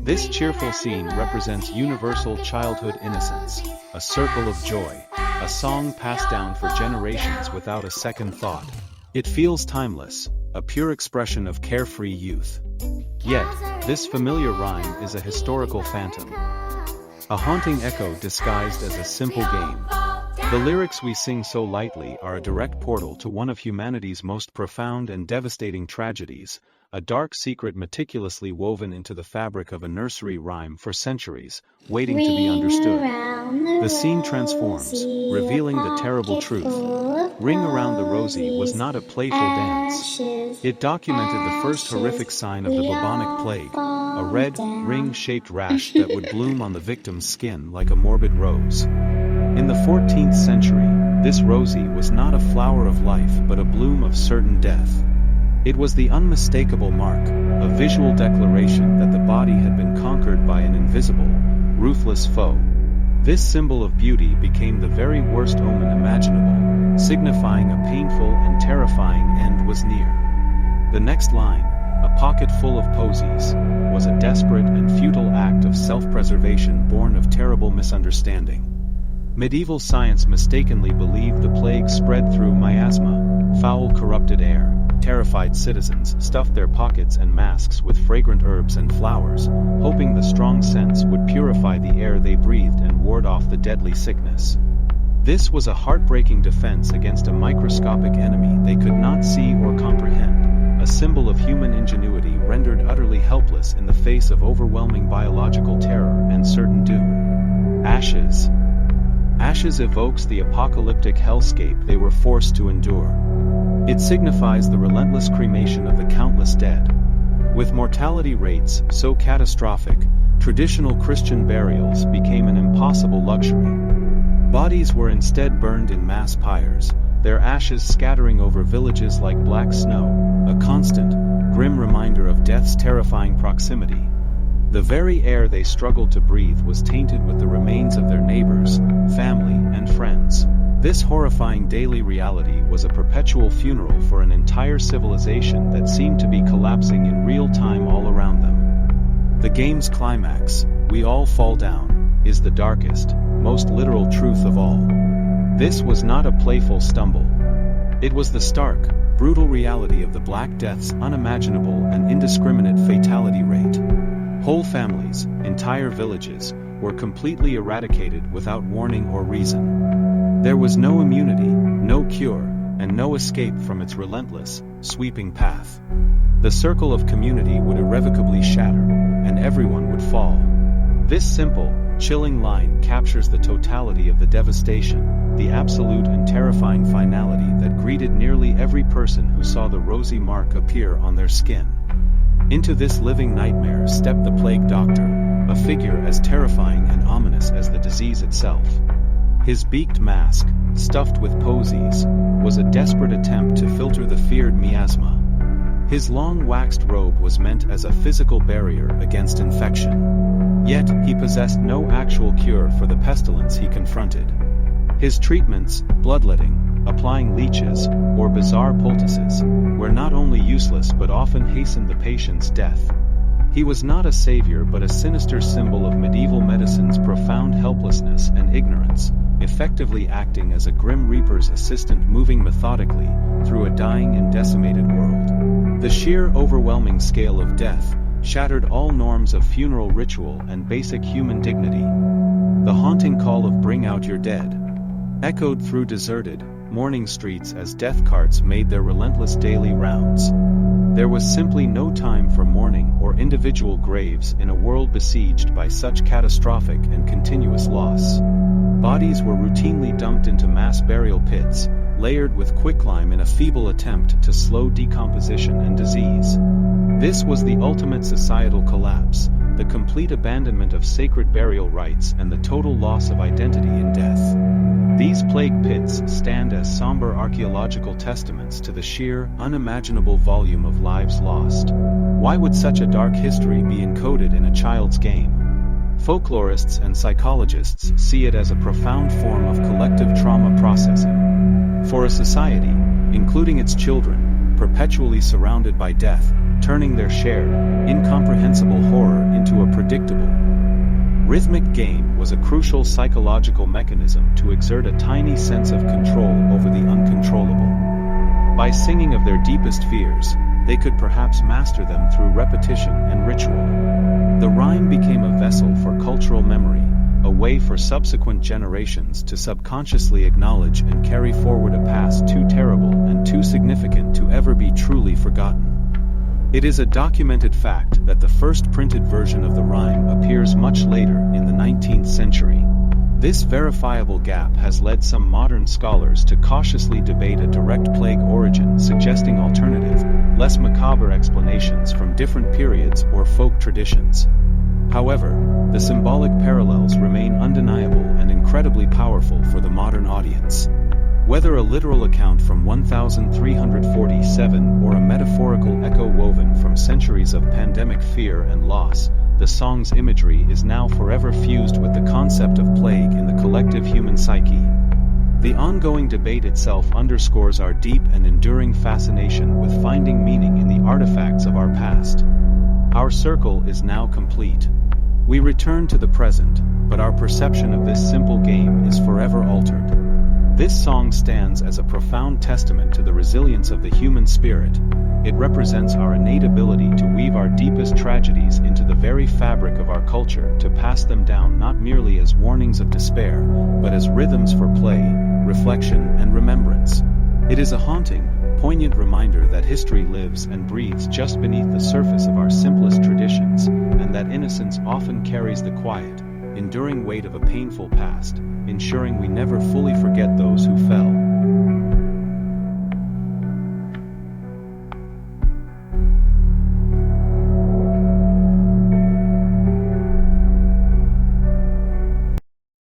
This cheerful scene represents universal childhood innocence, a circle of joy, a song passed down for generations without a second thought. It feels timeless, a pure expression of carefree youth. Yet, this familiar rhyme is a historical phantom, a haunting echo disguised as a simple game. The lyrics we sing so lightly are a direct portal to one of humanity's most profound and devastating tragedies, a dark secret meticulously woven into the fabric of a nursery rhyme for centuries, waiting to be understood. The scene transforms, revealing the terrible truth. Ring Around the Rosie was not a playful dance. It documented the first horrific sign of the bubonic plague, a red, ring-shaped rash that would bloom on the victim's skin like a morbid rose. In the 14th century, this Rosie was not a flower of life but a bloom of certain death. It was the unmistakable mark, a visual declaration that the body had been conquered by an invisible, ruthless foe. This symbol of beauty became the very worst omen imaginable, signifying a painful and terrifying end was near. The next line, a pocket full of posies, was a desperate and futile act of self-preservation born of terrible misunderstanding. Medieval science mistakenly believed the plague spread through miasma, foul corrupted air. Terrified citizens stuffed their pockets and masks with fragrant herbs and flowers, hoping the strong scents would purify the air they breathed and ward off the deadly sickness. This was a heartbreaking defense against a microscopic enemy they could not see or comprehend, a symbol of human ingenuity rendered utterly helpless in the face of overwhelming biological terror and certain doom. Ashes. Ashes evokes the apocalyptic hellscape they were forced to endure. It signifies the relentless cremation of the countless dead. With mortality rates so catastrophic, traditional Christian burials became an impossible luxury. Bodies were instead burned in mass pyres, their ashes scattering over villages like black snow, a constant, grim reminder of death's terrifying proximity. The very air they struggled to breathe was tainted with the remains of their neighbors, family, and friends. This horrifying daily reality was a perpetual funeral for an entire civilization that seemed to be collapsing in real time all around them. The game's climax, "We all fall down," is the darkest, most literal truth of all. This was not a playful stumble. It was the stark, brutal reality of the Black Death's unimaginable and indiscriminate fatality rate. Whole families, entire villages, were completely eradicated without warning or reason. There was no immunity, no cure, and no escape from its relentless, sweeping path. The circle of community would irrevocably shatter, and everyone would fall. This simple, chilling line captures the totality of the devastation, the absolute and terrifying finality that greeted nearly every person who saw the rosy mark appear on their skin. Into this living nightmare stepped the plague doctor, a figure as terrifying and ominous as the disease itself. His beaked mask, stuffed with posies, was a desperate attempt to filter the feared miasma. His long waxed robe was meant as a physical barrier against infection. Yet, he possessed no actual cure for the pestilence he confronted. His treatments, bloodletting, applying leeches, or bizarre poultices, were not only useless but often hastened the patient's death. He was not a savior but a sinister symbol of medieval medicine's profound helplessness and ignorance, effectively acting as a grim reaper's assistant moving methodically through a dying and decimated world. The sheer overwhelming scale of death shattered all norms of funeral ritual and basic human dignity. The haunting call of "Bring out your dead" echoed through deserted, mourning streets as death carts made their relentless daily rounds. There was simply no time for mourning or individual graves in a world besieged by such catastrophic and continuous loss. Bodies were routinely dumped into mass burial pits, layered with quicklime in a feeble attempt to slow decomposition and disease. This was the ultimate societal collapse, the complete abandonment of sacred burial rites and the total loss of identity in death. These plague pits stand as somber archaeological testaments to the sheer, unimaginable volume of lives lost. Why would such a dark history be encoded in a child's game? Folklorists and psychologists see it as a profound form of collective trauma processing. For a society, including its children, perpetually surrounded by death, turning their shared, incomprehensible horror into a predictable. Rhythmic game was a crucial psychological mechanism to exert a tiny sense of control over the uncontrollable. By singing of their deepest fears, they could perhaps master them through repetition and ritual. The rhyme became a vessel for cultural memory, a way for subsequent generations to subconsciously acknowledge and carry forward a past too terrible and too significant to ever be truly forgotten. It is a documented fact that the first printed version of the rhyme appears much later in the 19th century. This verifiable gap has led some modern scholars to cautiously debate a direct plague origin, suggesting alternative, less macabre explanations from different periods or folk traditions. However, the symbolic parallels remain undeniable and incredibly powerful for the modern audience. Whether a literal account from 1347 or a metaphorical echo woven from centuries of pandemic fear and loss, the song's imagery is now forever fused with the concept of plague in the collective human psyche. The ongoing debate itself underscores our deep and enduring fascination with finding meaning in the artifacts of our past. Our circle is now complete. We return to the present, but our perception of this simple game is forever altered. This song stands as a profound testament to the resilience of the human spirit. It represents our innate ability to weave our deepest tragedies into the very fabric of our culture, to pass them down not merely as warnings of despair, but as rhythms for play, reflection, and remembrance. It is a haunting, poignant reminder that history lives and breathes just beneath the surface of our simplest traditions, and that innocence often carries the quiet, enduring weight of a painful past, ensuring we never fully forget those who fell.